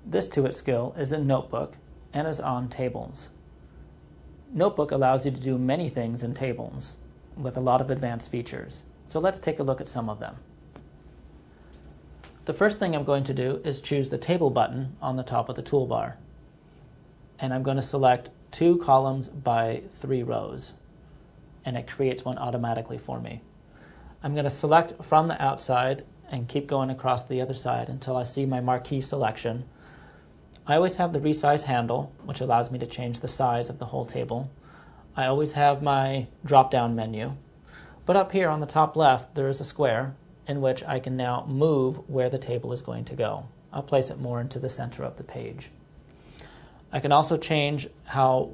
This To It skill is in Notebook and is on Tables. Notebook allows you to do many things in tables with a lot of advanced features. So let's take a look at some of them. The first thing I'm going to do is choose the Table button on the top of the toolbar. And I'm going to select 2 columns by 3 rows. And it creates one automatically for me. I'm going to select from the outside and keep going across the other side until I see my marquee selection. I always have the resize handle, which allows me to change the size of the whole table. I always have my drop-down menu. But up here on the top left, there is a square in which I can now move where the table is going to go. I'll place it more into the center of the page. I can also change how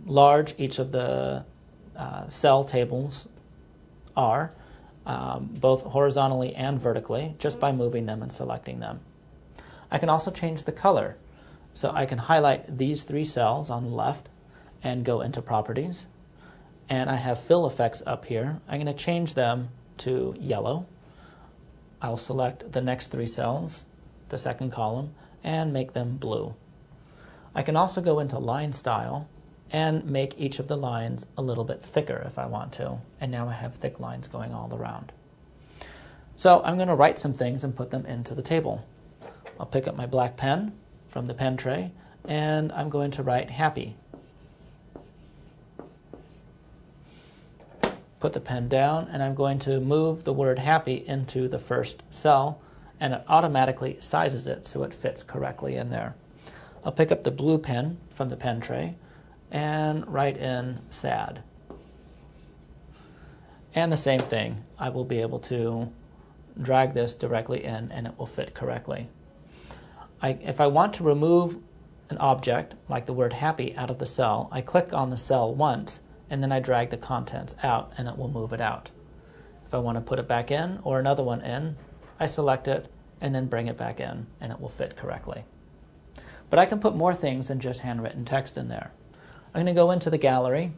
large each of the cell tables are, both horizontally and vertically, just by moving them and selecting them. I can also change the color. So I can highlight these 3 cells on the left and go into Properties. And I have fill effects up here. I'm going to change them to yellow. I'll select the next 3 cells, the second column, and make them blue. I can also go into line style and make each of the lines a little bit thicker if I want to. And now I have thick lines going all around. So I'm going to write some things and put them into the table. I'll pick up my black pen from the pen tray, and I'm going to write happy. Put the pen down, and I'm going to move the word happy into the first cell, and it automatically sizes it so it fits correctly in there. I'll pick up the blue pen from the pen tray and write in sad. And the same thing, I will be able to drag this directly in and it will fit correctly. If I want to remove an object, like the word happy, out of the cell, I click on the cell once, and then I drag the contents out, and it will move it out. If I want to put it back in, or another one in, I select it, and then bring it back in, and it will fit correctly. But I can put more things than just handwritten text in there. I'm going to go into the gallery,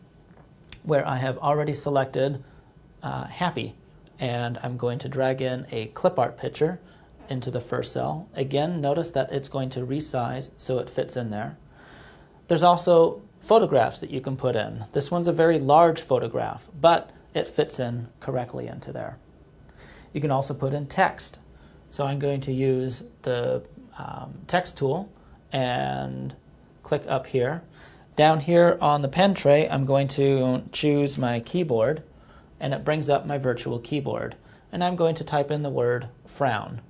where I have already selected happy, and I'm going to drag in a clip art picture into the first cell. Again, notice that it's going to resize so it fits in there. There's also photographs that you can put in. This one's a very large photograph, but it fits in correctly into there. You can also put in text. So I'm going to use the text tool and click up here. Down here on the pen tray, I'm going to choose my keyboard, and it brings up my virtual keyboard. And I'm going to type in the word frown.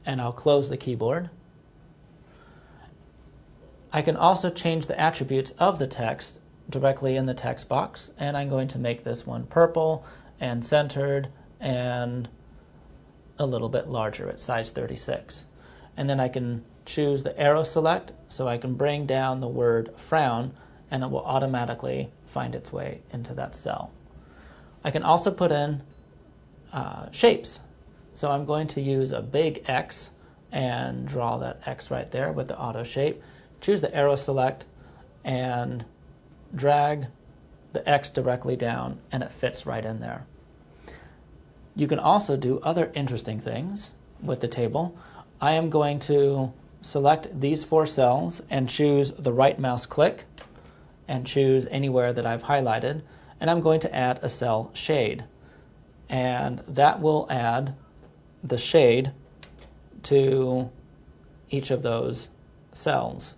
And I'll close the keyboard. I can also change the attributes of the text directly in the text box, and I'm going to make this one purple and centered and a little bit larger at size 36. And then I can choose the arrow select so I can bring down the word frown, and it will automatically find its way into that cell. I can also put in shapes. So I'm going to use a big X and draw that X right there with the auto shape. Choose the arrow select and drag the X directly down, and it fits right in there. You can also do other interesting things with the table. I am going to select these 4 cells and choose the right mouse click and choose anywhere that I've highlighted, and I'm going to add a cell shade. And that will add the shade to each of those cells.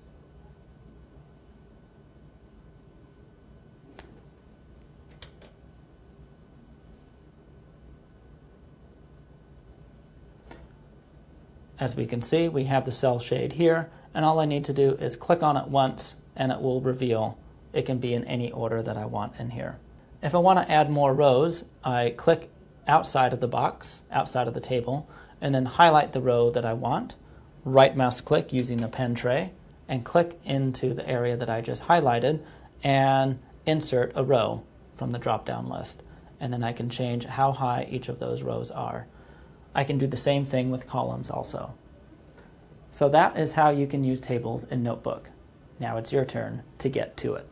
As we can see, we have the cell shade here, and all I need to do is click on it once and it will reveal. It can be in any order that I want in here. If I want to add more rows, I click outside of the box, outside of the table, and then highlight the row that I want, right mouse click using the pen tray, and click into the area that I just highlighted and insert a row from the drop-down list. And then I can change how high each of those rows are. I can do the same thing with columns also. So that is how you can use tables in Notebook. Now it's your turn to get to it.